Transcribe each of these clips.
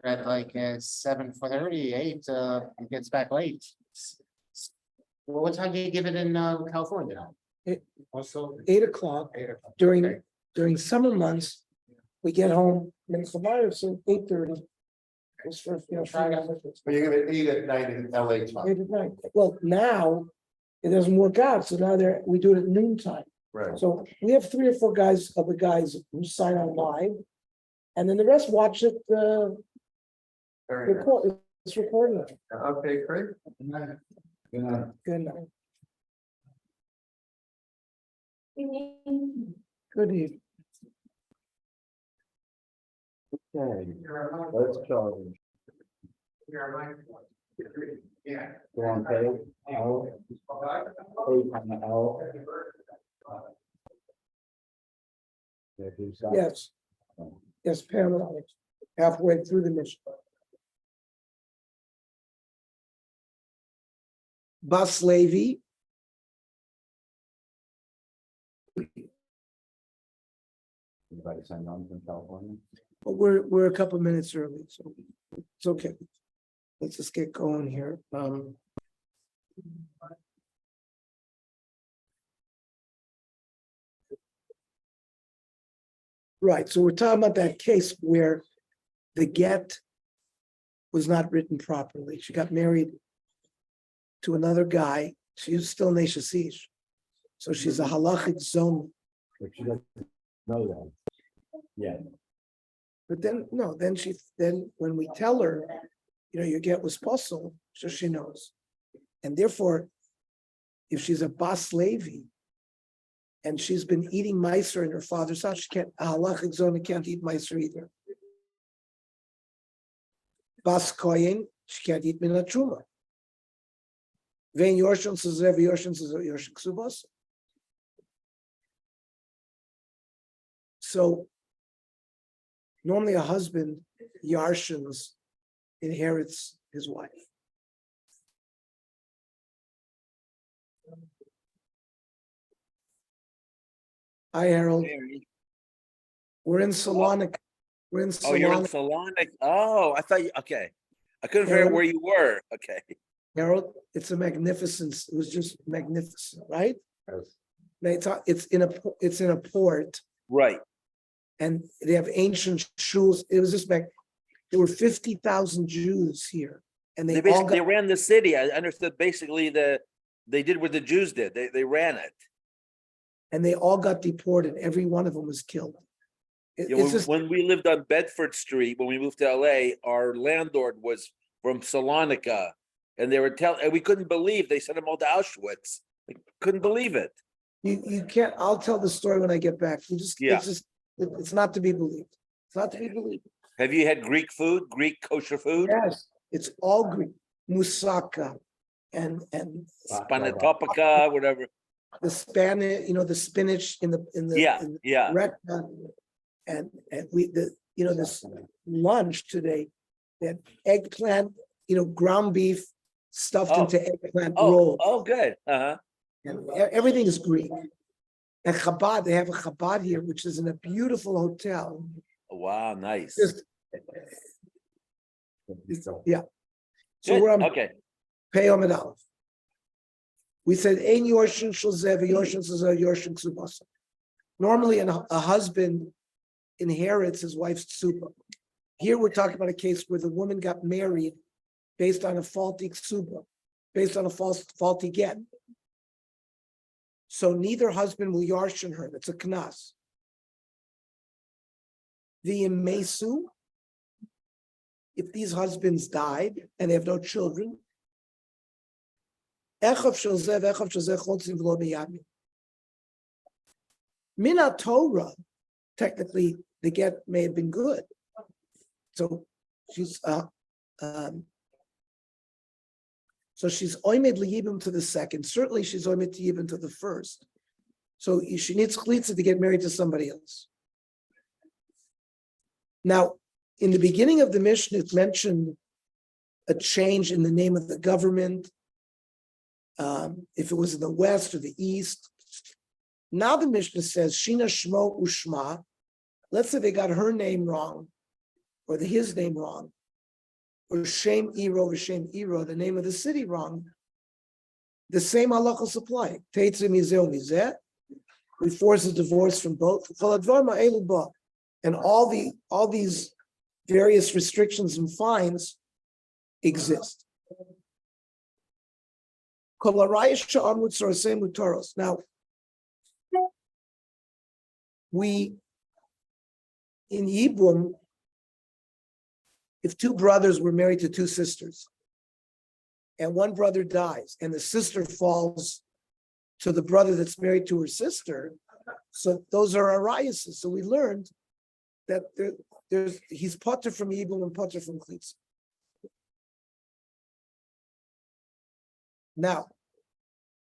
at like 7:30, 8, it gets back late. Well, what time do you give it in California? Also. 8 o'clock 8 o'clock. during summer months. We get home, Minnesota Myers, so 8:30. It's for, Try it. But you're gonna eat at night in LA time. 8 at night. Well, now it doesn't work out, so now we do it at noon time. Right. So we have 3 or 4 guys who sign on live. And then the rest watch it, Very nice. record, it's recorded. Okay, great. Good night. Good evening. Okay, let's go. Yeah. Go on, pay. L. Pay on the L. Yeah, do so. Yes. Yes, Pamela, halfway through the mission. Bas Levi, Anybody sign on from California? but we're a couple minutes early, so it's okay. Let's just get going here. Right, so we're talking about that case where the get was not written properly. She got married to another guy. She was still Neshes Ish. So she's a halachic zone. But she doesn't know that. Yeah. But then, no, then when we tell her, your get was possible, so she knows. And therefore, if she's a Bas Levi, and she's been eating meiser in her father's house, she can't, a halachic zone can't eat meiser either. Bas Koyin, she can't eat minat truma. Vein Yorshin Suzev Yorshin Suzev Yorshin Ksubos. So normally a husband, Yarshins, inherits his wife. Hi, Harold. We're in Salonik. We're in Oh, you're in Salonik. Salonik. Oh, I thought you, okay. I couldn't figure out where you were. Okay. Harold, it's a magnificence. It was just magnificent, right? Yes. It's in a port, Right. and they have ancient shuls. It was just there were 50,000 Jews here, and They they all basically got, ran the city. I understood basically they did what the Jews did. They ran it. deported. Every one of them was killed. Yeah, It's just when we lived on Bedford Street, when we moved to LA, our landlord was from Salonika, and they were and we couldn't believe they sent them all to Auschwitz. We couldn't believe it. you can't. I'll tell the story when I get back. Yeah. It's not to be believed. It's not to be believed. Have you had Greek food, Greek kosher food? Yes, it's all Greek. Moussaka and Spanetopica, whatever. the Spanish, the spinach in the Yeah. restaurant. And this lunch today, that eggplant, ground beef stuffed Oh. into eggplant Oh, roll. oh, good. Uh-huh. And everything is Greek. And Chabad, they have a Chabad here, which is in a beautiful hotel. Wow, nice. Just, yeah. So Good. we're on Okay. Pei Amid Aleph. We said, Ein Yorshin Shulzev, Yorshin Shulzev, Yorshin Ksubasa. Normally, a husband inherits his wife's tzuba. Here we're talking about a case where the woman got married based on a faulty ksuba, based on a faulty get. So neither husband will yarshin her. That's a knas. The imesu, if these husbands died and they have no children, Mina Torah, technically, the get may have been good. So she's oimed liyibim to the second. Certainly, she's oimed liyibim to the first. So she needs chalitza to get married to somebody else. Now, in the beginning of the Mishnah, it mentioned a change in the name of the government. If it was in the west or the east. Now the Mishnah says, Shina Shmo Ushma. Let's say they got her name wrong, or his name wrong. or Shem Iro v'Shem Iro, the name of the city, wrong, the same halacha supply. Teitzim mizeh mizeh. We force a divorce from both. And all these various restrictions and fines exist. Now, we in Yibum, if two brothers were married to two sisters, and one brother dies, and the sister falls to the brother that's married to her sister, so those are ariases. So we learned that he's potter from Yibum and potter from Klitz. Now,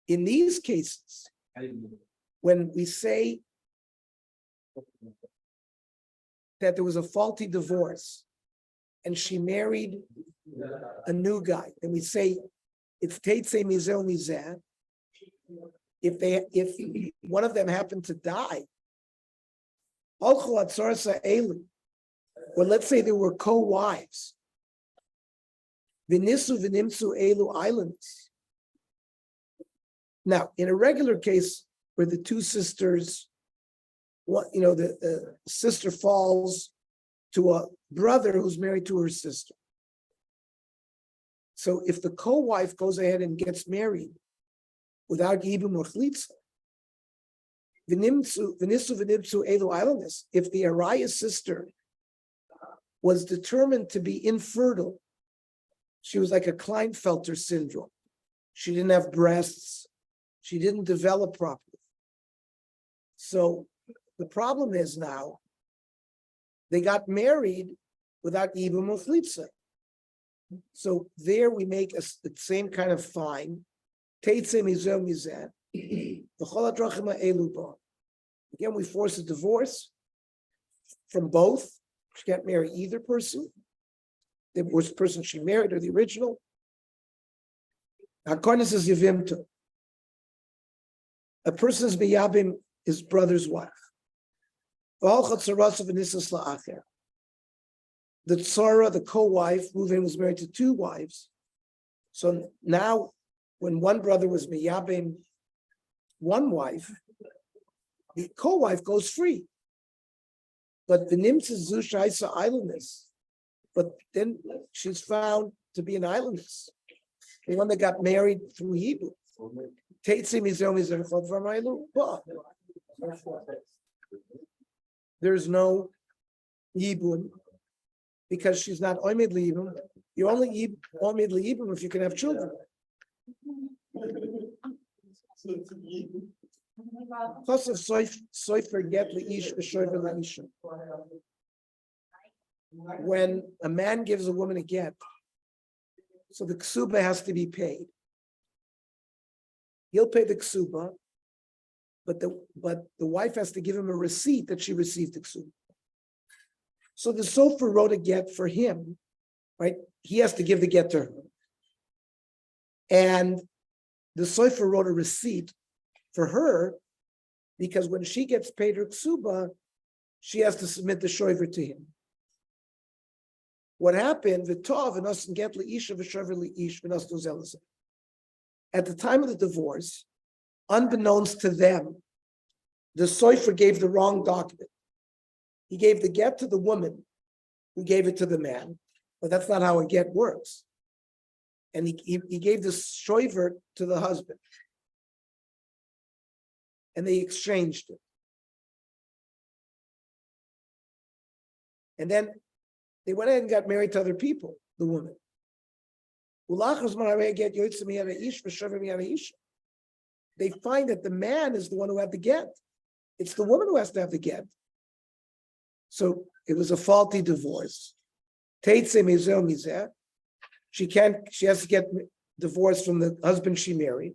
in these cases, when we say that there was a faulty divorce and she married a new guy, and we say it's Teitzei Mizeh Mizeh, if one of them happened to die, or let's say there were co-wives, Vinisu Vinimsu Elu islands. Now, in a regular case where the two sisters, the sister falls to a brother who's married to her sister. So if the co-wife goes ahead and gets married without Yibum or Chlitza, Vinisu Vinimsu Elu islandess, if the Araya sister was determined to be infertile, she was like a Klinefelter syndrome. She didn't have breasts. She didn't develop properly. So the problem is now they got married without Yibum or Chlitza. So there we make the same kind of fine. Again, we force a divorce from both. She can't marry either person. The person she married or the original. Hakonis is Yevimto. A person's miyabim his brother's wife. The tzara, the co-wife, Reuven was married to two wives. So now, when one brother was miyabim one wife, the co-wife goes free. But the nimtzah zushaisa islandess, but then she's found to be an islandess, the one that got married through Hebrew. There's no Yibum because she's not Oimid Yibum. You only Oimid Yibum if you can have children. Plus of soifer get leish v'shoiver leisha. When a man gives a woman a get, so the ksuba has to be paid. He'll pay the ksuba, but the wife has to give him a receipt that she received the ksuba. So the sofer wrote a get for him, right? He has to give the get to her. And the sofer wrote a receipt for her because when she gets paid her ksuba, she has to submit the shoiver to him. What happened? V'tov and us get leisha v'shoiver leish v'nas dozelazah. At the time of the divorce, unbeknownst to them, the sofer gave the wrong document. He gave the get to the woman, who gave it to the man, but that's not how a get works. And he gave the shoiver to the husband. And they exchanged it. And then they went ahead and got married to other people, the woman. They find that the man is the one who had the get. It's the woman who has to have the get. So it was a faulty divorce. She has to get divorced from the husband she married,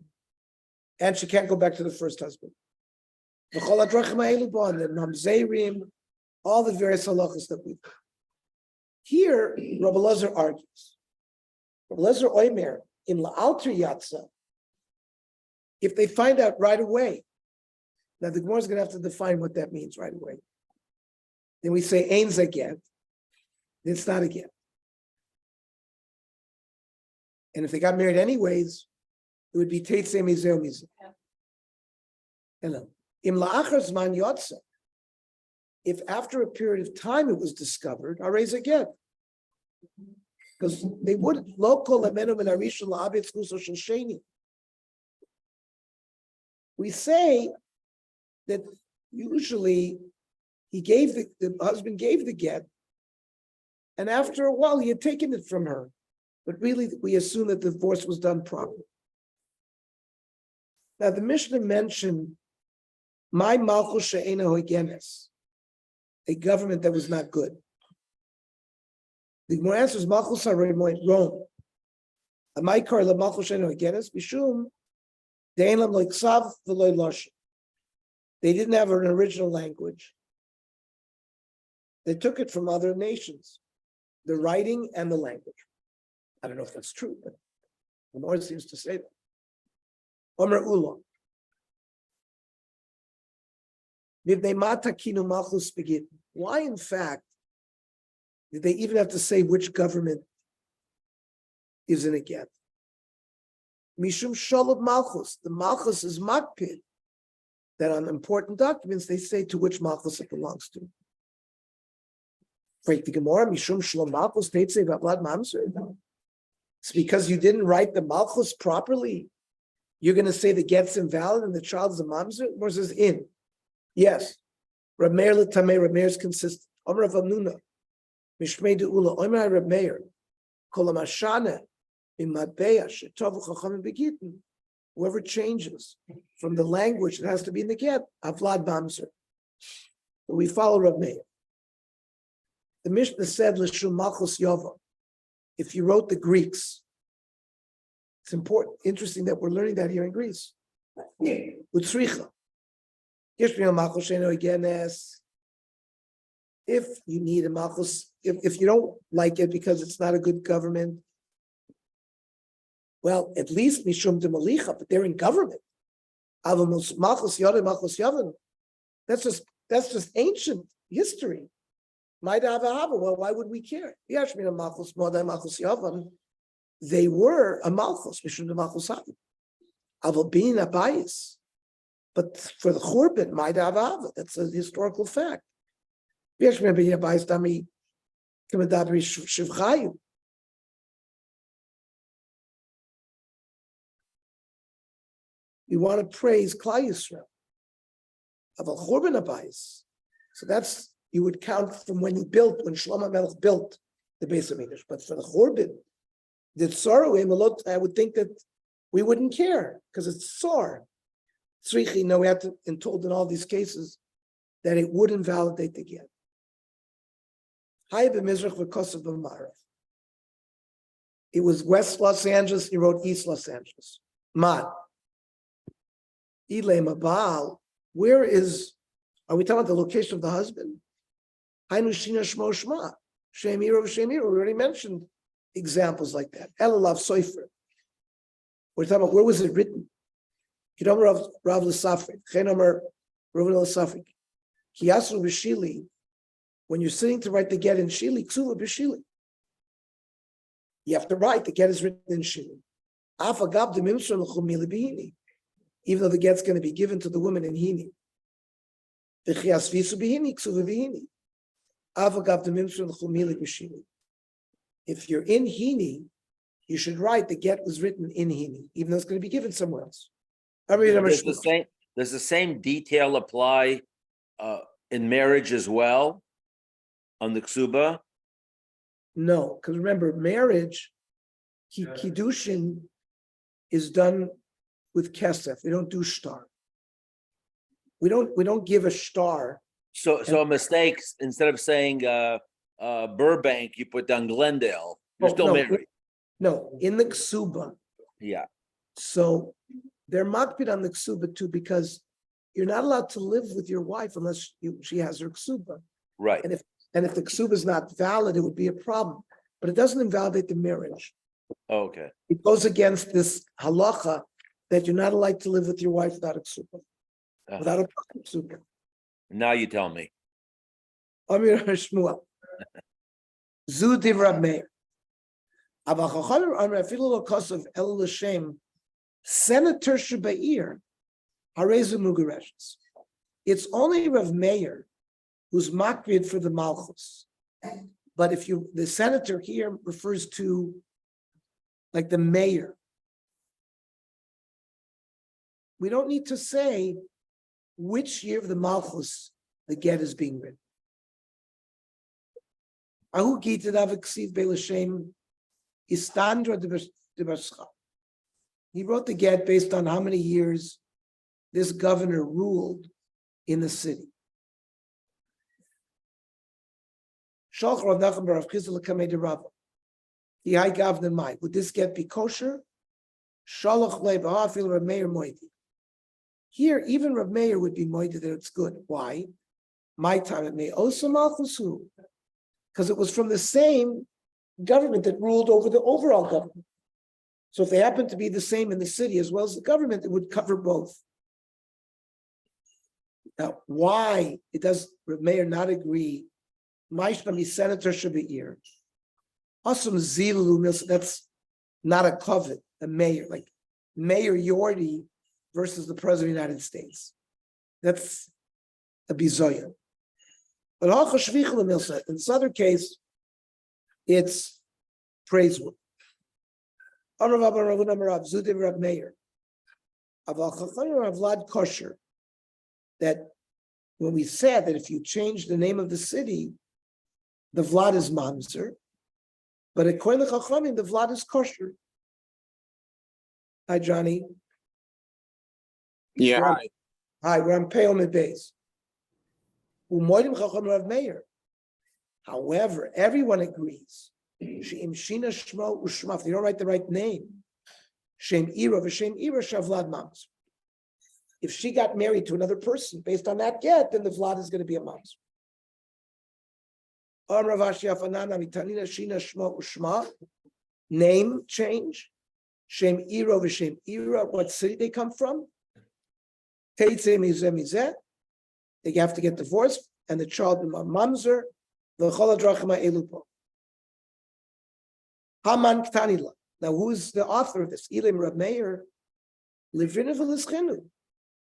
and she can't go back to the first husband. The mamzerim, all the various halachas that we've. Here, Rabbi Elazar argues. Rabbi Elazar Oimer in la'alter yatsa. If they find out right away, now the Gemara is going to have to define what that means right away. Then we say ain's a get. It's not a get. And if they got married anyways, it would be Teitzei Mizeh Mizeh. Hello. Im la'achar zman yotze. If after a period of time it was discovered, I raise again. Because they wouldn't local amenu min harishon la'abed zchuso shel sheni. We say that usually the husband gave the get, and after a while he had taken it from her. But really, we assume that the divorce was done properly. Now, the Mishnah mentioned my malchus she'ena hoigenes, a government that was not good. The more answers malchus haremoy Rome. A maikar la malchus she'ena hoigenes bishum de'en lam loiksav v'loy loshen. They didn't have an original language. They took it from other nations, the writing and the language. I don't know if that's true, but the Lord seems to say that. Omer Ulam. Why, in fact, did they even have to say which government is in a get? Mishum Shalom Malchus. The Malchus is makpid, that on important documents they say to which Malchus it belongs to. Break the Gemara, Mishum Shalom Malchus, Teitzei V'Avlad Mamzer. It's because you didn't write the Malchus properly. You're going to say the get's invalid and the child is a mamzer? Or says in. Yes. Rab Meir l'tamei, Rab Meir is consistent. Omer Rav Amnuna, Mishmei de'ula, Omer Rab Meir, Kol ha'mashana, Imadbeya, Shetovu Chachamim Begittin. Whoever changes from the language that has to be in the get, Avlad mamzer. We follow Rab Meir. The Mishnah said, L'shum Malchus Yova. If you wrote the Greeks, it's important, interesting that we're learning that here in Greece. Utzricha. If you need a malchus, if you don't like it because it's not a good government, well, at least mishum de malicha, but they're in government. Malchus yada, malchus yavan. That's just ancient history. Well, why would we care? They were a malchus, mishum de malchus yavan. Aval being a bias. But for the Churban, that's a historical fact. We want to praise Klal Yisrael of a Churban Abayis. So that's, you would count from when Shlomo Melech built the Beis Hamikdash. But for the Churban, the Tzor, I would think that we wouldn't care because it's Tzor. Tzrichi, no, we have to, and told in all these cases that it would invalidate the get. It was West Los Angeles, he wrote East Los Angeles. Mat. Ile Mabal, where is, are we talking about the location of the husband? Hainu Shina Shmo Shma. Shemiro, we already mentioned examples like that. Elalav Soifer. We're talking about where was it written? Kidom Rav L'Safrik, Chenomer Rav L'Safrik. Kiyasu b'Shili. When you're sitting to write the get in Shili, Ksula b'Shili. You have to write the get is written in Shili. Afagab de Mimsur l'Chumili b'Hini. Even though the get's going to be given to the woman in Hini. V'Chiyas Visu b'Hini, Ksula b'Hini. Afagab de Mimsur l'Chumili b'Shili. If you're in Hini, you should write the get was written in Hini, even though it's going to be given somewhere else. Does the same detail apply in marriage as well on the ksuba? No, because remember, marriage, kiddushin is done with kesef. We don't do shtar. We don't give a shtar. So a mistake, instead of saying Burbank, you put down Glendale. You're still married. No, in the ksuba. Yeah. So they're makpid on the ksuba too, because you're not allowed to live with your wife unless she has her ksuba. Right. And if the ksuba is not valid, it would be a problem. But it doesn't invalidate the marriage. Okay. It goes against this halacha that you're not allowed to live with your wife without a ksuba, without a ksuba. Now you tell me. Amir Shmuel. Zu div Rab Meir. Aber Chachamim amar afilu lo kosav el l'shem senator shebeir harezu mugereshes. It's only Rav Meir who's makrid for the malchus. But if the senator here refers to like the mayor, we don't need to say which year of the malchus the get is being written. Ahu Gittin DAf be'lashem istandra de Bascha. He wrote the get based on how many years this governor ruled in the city. Shalch Rav Nachman bar Rav Chisda l'kamei de Rava. Yihai gavna mai. Would this get be kosher? Shalach le b'hafil Rav Meir moidi. Here, even Rav Meir would be moidi that it's good. Why? My time it may also malchusu, because it was from the same government that ruled over the overall government. So if they happen to be the same in the city as well as the government, it would cover both. Now, why does Rav Meir not agree? Maishnami senator Shabeir. Asum Zilu Milsa, that's not a covet, a mayor, like Mayor Yordi versus the President of the United States. That's a bizoya. But Milsa, in this other case, it's praiseworthy. Rav Meir. Vlad kosher. That when we said that if you change the name of the city, the Vlad is mamzer, but according to Chachamim, the Vlad is kosher. Hi, Johnny. Yeah. Hi, we're on Peomid Beis. Umoidim Chachamim Rav Meir. However, everyone agrees. She'im shina shmo ushmaf. They don't write the right name. Shem ira v'shem ira shavlad mamzer. If she got married to another person based on that get, then the Vlad is going to be a mamzer. Name change. Shem iro v'shem ira. What city they come from? They have to get divorced, and the child will be mamzer. V'chol hadrachim ha'elu. Haman k'tanila. Now, who's the author of this? Elim Rav Meir. Livinu v'lischinu.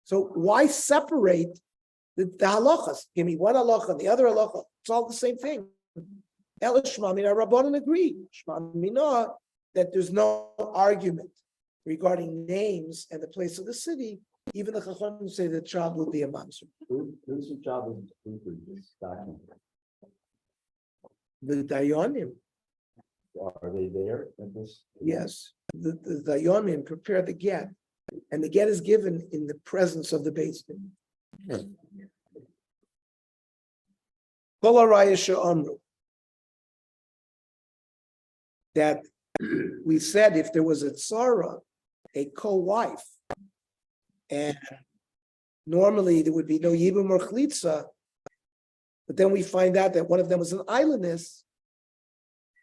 So why separate the halachas? Give me one halacha, the other halacha. It's all the same thing. El Shema Mina Rabbanan agree. Shema Mina that there's no argument regarding names and the place of the city. Even the Chachamim say the child will be a mamzer. Who's the job of this document? The Dayanim. Are they there at this? Yes, the Dayanim prepare the get, and the get is given in the presence of the Beis Din. Kol harayos she'amru. That we said if there was a tzara, a co-wife, and normally there would be no yibum or chlitza, but then we find out that one of them was an islandess.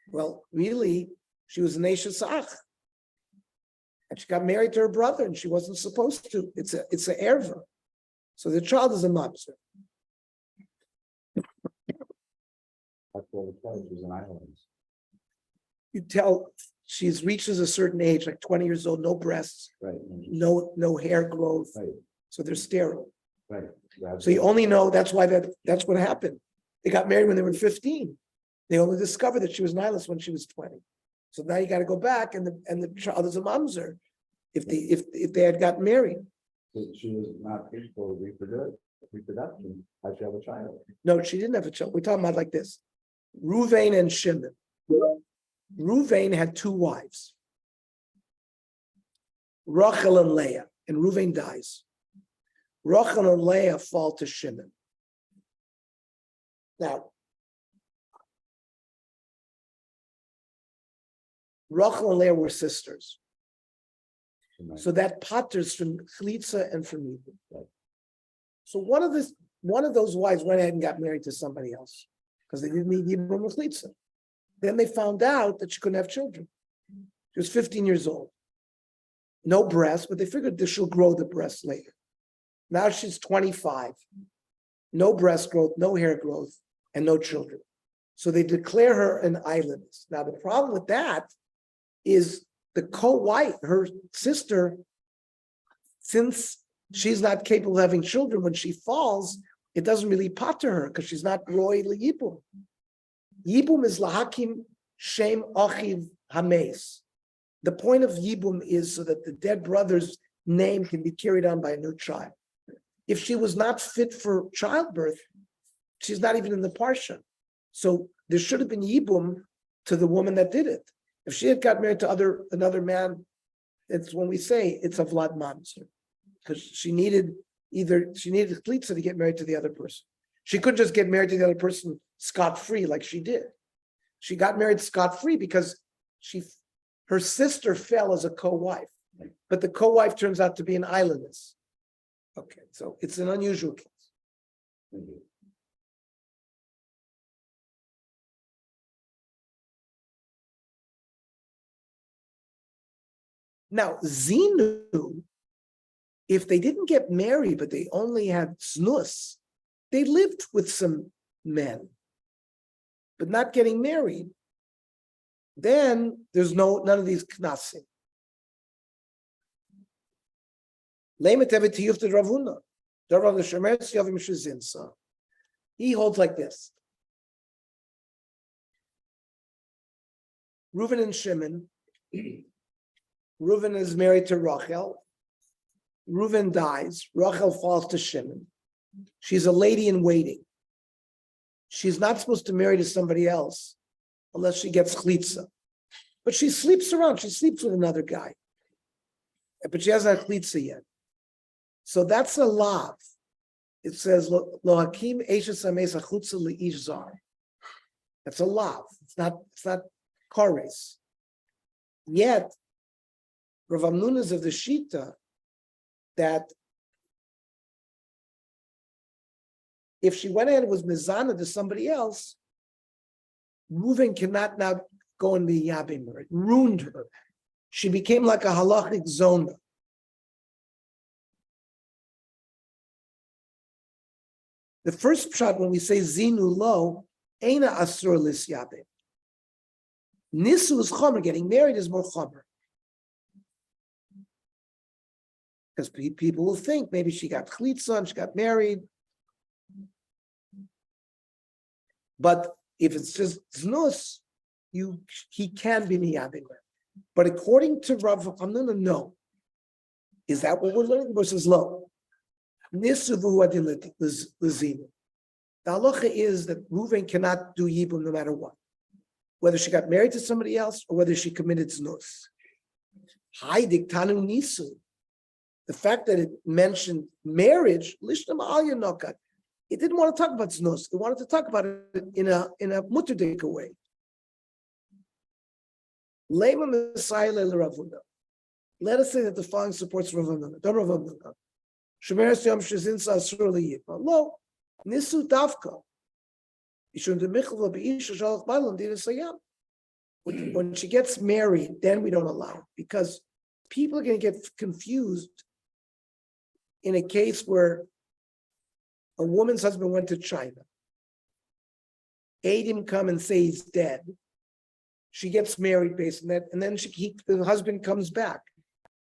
Well, really, she was an Eishasach. And she got married to her brother, and she wasn't supposed to. It's a erva. So the child is a mamzer. That's what it says, was an island. You tell she's reaches a certain age, like 20 years old, no breasts, Right. no hair growth. Right. So they're sterile. Right. So you only know that's what happened. They got married when they were 15. They only discovered that she was nihilist when she was 20. So now you got to go back, and the child is a mamzer if they had gotten married. So she was not capable of reproduction. How she have a child? No, she didn't have a child. We're talking about like this: Ruvain and Shimon. Ruvain had two wives, Rachel and Leah, and Ruvain dies. Rachel and Leah fall to Shimon. Now, Rachel and Leah were sisters. So that patters from Chlitza and from Yibum. Right. So one of those wives went ahead and got married to somebody else because they didn't need Yibum or Chlitza. Then they found out that she couldn't have children. She was 15 years old. No breasts, but they figured that she'll grow the breasts later. Now she's 25. No breast growth, no hair growth, and no children. So they declare her an islandess. Now the problem with that is the co-wife, her sister, since she's not capable of having children, when she falls, it doesn't really pater her because she's not royally yibum. Yibum is lahakim shem achiv hames. The point of yibum is so that the dead brother's name can be carried on by a new child. If she was not fit for childbirth, she's not even in the parsha. So there should have been yibum to the woman that did it. If she had got married to another man, it's when we say it's a vlad mamzer, because she needed chlitza to get married to the other person. She couldn't just get married to the other person scot-free like she did. She got married scot-free because her sister fell as a co-wife, but the co-wife turns out to be an islandess. Okay, so it's an unusual case. Now, Zinu, if they didn't get married, but they only had znus, they lived with some men, but not getting married, then there's none of these knasim. He holds like this. Reuven and Shimon. Reuven is married to Rachel. Reuven dies. Rachel falls to Shimon. She's a lady in waiting. She's not supposed to marry to somebody else unless she gets chlitza. But she sleeps around. She sleeps with another guy. But she hasn't had chlitza yet. So that's a lav. It says, Lo hakim eishes hames hachutza leish zar. That's a lav. It's not kores. Yet, Rav Amnun is of the Shita that if she went ahead and was mizana to somebody else, Reuven cannot now go and be yabim her. It ruined her. She became like a halachic zona. The first shot when we say zinu lo, eina asur lis yabim. Nisu is chomer. Getting married is more chomer. Because people will think maybe she got chlitza and she got married. But if it's just znus, he can be miyabim. But according to Rav Amnuna, no. Is that what we're learning versus lo? Nisuvu adiliti lezinu. The halacha is that Reuven cannot do yibum no matter what, whether she got married to somebody else or whether she committed znus. Haidik tanu nisu. The fact that it mentioned marriage, lishnam al yanokat, it didn't want to talk about znus. It wanted to talk about it in a mutardika way. Lema Messiah Ravuna. Let us say that the following supports Ravuna. Don't Ravuna. Shemeres Yom Shezinsa Asur Liyipma. Lo, Nisu Davka. Ishun de Michel Beisha Shalach Balam Dina Sayam. When she gets married, then we don't allow it because people are going to get confused in a case where a woman's husband went to China. Aid him come and say he's dead. She gets married based on that, and then the husband comes back.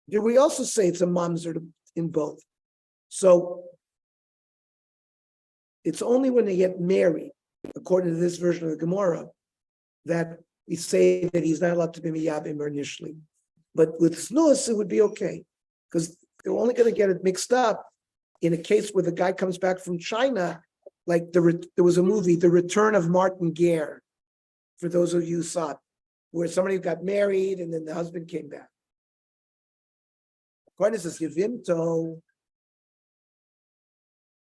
Did we also say it's a mamzer in both? So it's only when they get married, according to this version of the Gemara, that we say that he's not allowed to be miyabim initially. But with snus, it would be okay, because they're only going to get it mixed up in a case where the guy comes back from China, like there was a movie, The Return of Martin Gare, for those of you who saw it, where somebody got married and then the husband came back. According to this Yevimto,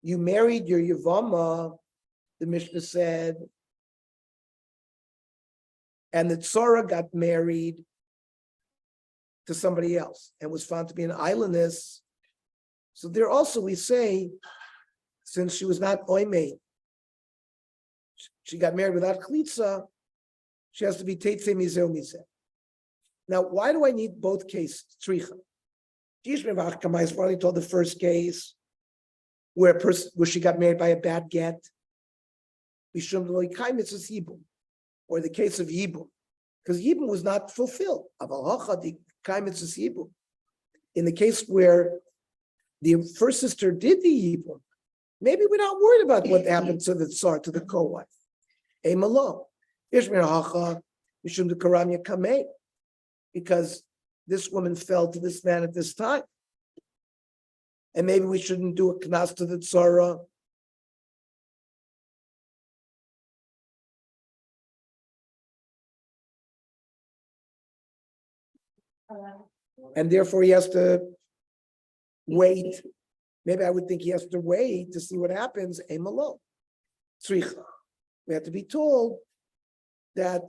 you married your Yevama, the Mishnah said, and the Tzora got married to somebody else and was found to be an islandess. So there also we say, since she was not oimei, she got married without chlitza, she has to be teitze mizeh mizeh. Now, why do I need both cases? Tzricha. Yishmevach Kamai is probably told the first case where she got married by a bad get. Or the case of Yibum. because Yibum was not fulfilled. In the case where the first sister did the Yibum, maybe we're not worried about what happened to the Tsar, to the co-wife. Because this woman fell to this man at this time. And maybe we shouldn't do a knas to the Tsara. And therefore he has to wait. Maybe I would think he has to wait to see what happens. We have to be told that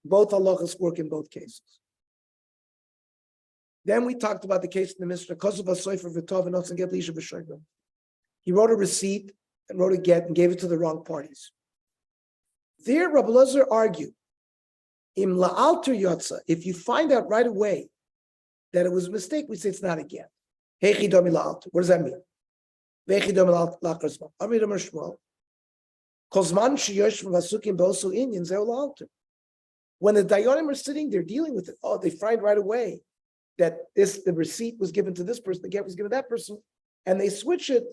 both halachas work in both cases. Then we talked about the case in the Mishnah. He wrote a receipt and wrote a get and gave it to the wrong parties. There, Rabbi Elazar argued, Im la'alter yotza, if you find out right away that it was a mistake, we say it's not a get. What does that mean? When the Dayanim are sitting there dealing with it, they find right away that the receipt was given to this person, the get was given to that person, and they switch it,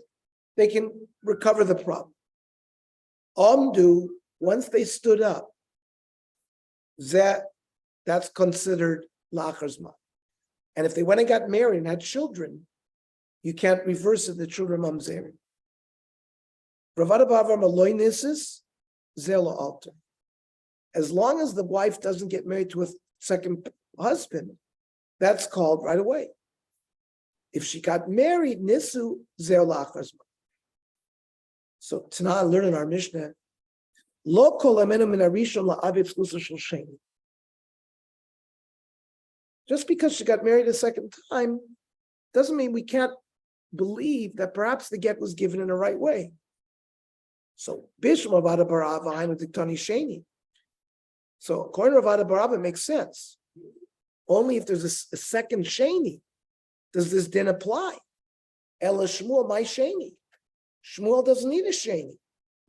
they can recover the problem. Once they stood up, that's considered la'achar zman. And if they went and got married and had children, you can't reverse it, the children mamzerim. As long as the wife doesn't get married to a second husband, that's called right away. If she got married, nisu zeh la'achar zman. So Tana learned in our Mishnah, lo kol amenu min harishon la'aviv tzlusa shel sheni. Just because she got married a second time doesn't mean we can't believe that perhaps the get was given in the right way. So Bishlam Avada Barava Hainu Diktani Sheni. So according to Avada Barava, it makes sense. Only if there's a second Sheni does this din apply. Ela Shmuel, my Sheni. Shmuel doesn't need a Sheni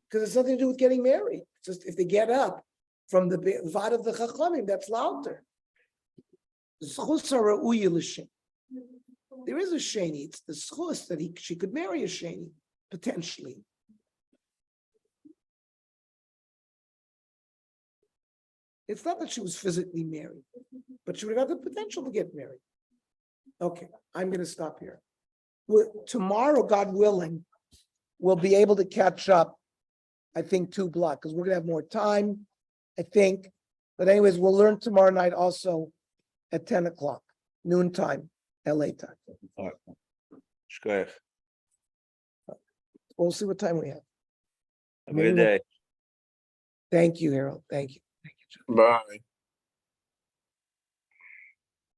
because it's nothing to do with getting married. It's just if they get up from the Vad of the Chachamim, that's louder. There is a Sheni. It's the schus that she could marry a Sheni, potentially. It's not that she was physically married, but she would have the potential to get married. Okay, I'm going to stop here. Tomorrow, God willing, we'll be able to catch up, I think, 2 blocks, because we're going to have more time, I think. But anyways, we'll learn tomorrow night also at 10 o'clock, noon time, LA time. Shkoyach. We'll see what time we have. Have a good day. Thank you, Harold. Thank you. Thank you, John. Bye.